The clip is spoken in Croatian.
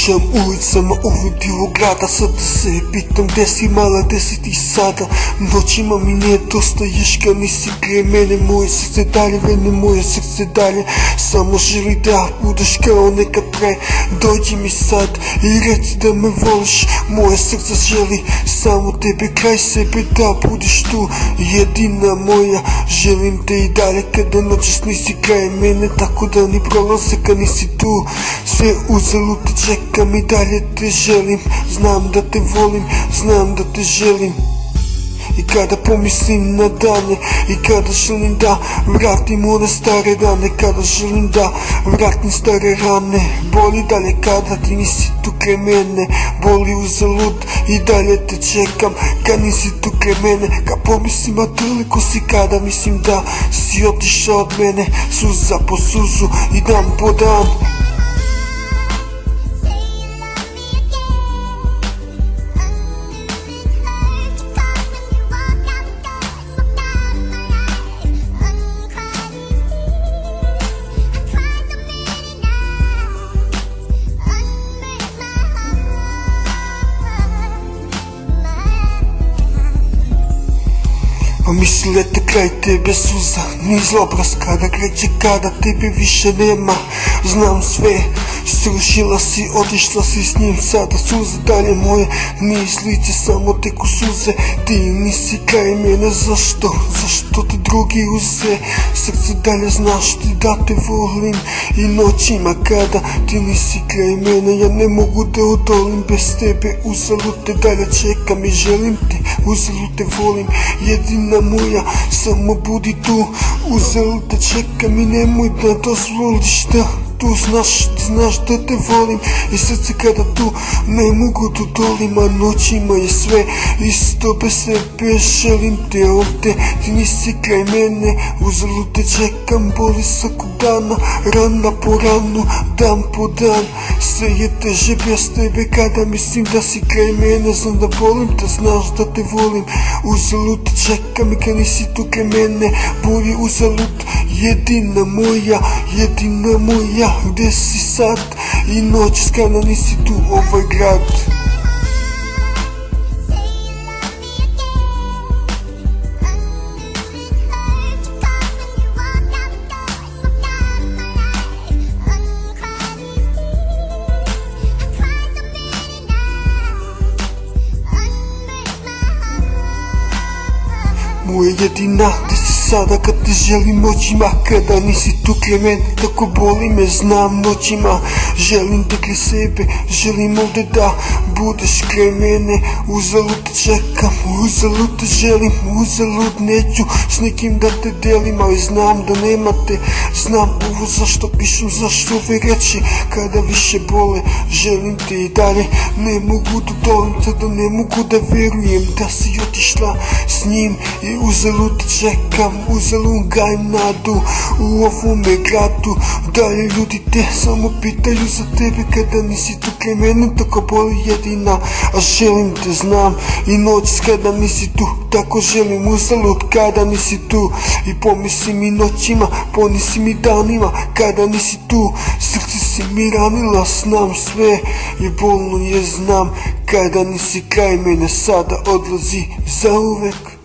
Šećam ulicama uvidivog grada, sada se pitam gde si mala, gde si ti sada. Noćima mi nije dosta, ješ kad nisi kraj mene. Moje srce dalje vene, moje srce dalje samo želi da budeš kao nekad pre. Dođi mi sad i reci da me voliš, moje srce želi samo tebe kraj sebe, da budeš tu jedina moja. Želim te i dalje kada noćas nisi kraj mene, tako da ni prolaze kad nisi tu. Sve uzalud te čekam i dalje te želim, znam da te volim, znam da te želim. I kada pomislim na dane, i kada želim da vratim one stare dane, kada želim da vratim stare rane. Boli dalje kada ti nisi tu kraj mene, boli uzalud i dalje te čekam kad nisi tu kraj mene. Kad pomislim, a toliko si kada mislim da si otišao od mene, suza po suzu i dan po dan. A misli lete kraj tebe suza, niz obraz kada kreće, kada tebe više nema. Znam sve, srušila si, otišla si s njim, sada suze dalje moje, niz lice samo teku suze. Ti nisi kraj mene, zašto, zašto te drugi uze? Srce dalje znaš ti da te volim, i noćima kada ti nisi kraj mene, ja ne mogu da odolim bez tebe. Uzalud te dalje čekam i želim te, uzalud te volim, jedina moja, samo budi tu. Uzalud te čekam i nemoj da dozvoliš da tu znaš da te volim, i srce kada tu ne mogu da odolim. A noćima je sve isto bez sebe, želim te ovde, ti nisi kraj mene. Uzalud te čekam, boli svakog dana, rana po ranu, dan po dan. Sve je teže bez tebe kada mislim da si kraj mene. Znam da volim te, znaš da te volim. Uzalud te čekam i kad nisi tu kraj mene, boli uzalud, jedina moja, jedina moja. Gde si sad i noć kada nisi tu ovaj grad? Moja jedina, gde si sada kad te želim noćima, kada nisi tu kraj mene, tako boli me, znam noćima. Želim te kraj sebe, želim ovde da budeš kraj mene. Uzalud te čekam, uzalud te želim, uzalud neću s nikim da te delim, ali znam da nema te. Znam ovo zašto pišem, zašto ove reči kada više bole. Želim te i dalje, ne mogu da dolim, tada ne mogu da verujem da si otišla s njim. I uzalud te čekam, uzalud gajim nadu u ovome gradu. Dalje ljudi te samo pitaju za tebe kada nisi tu kraj mene, tako boli jedina. A želim te, znam, i noć kada nisi tu, tako želim uzalud kada nisi tu. I pomislim i noćima, pomislim i danima kada nisi tu. Srce si mi ranila, znam sve i bolno je, znam kada nisi kraj mene, sada odlazi zauvek.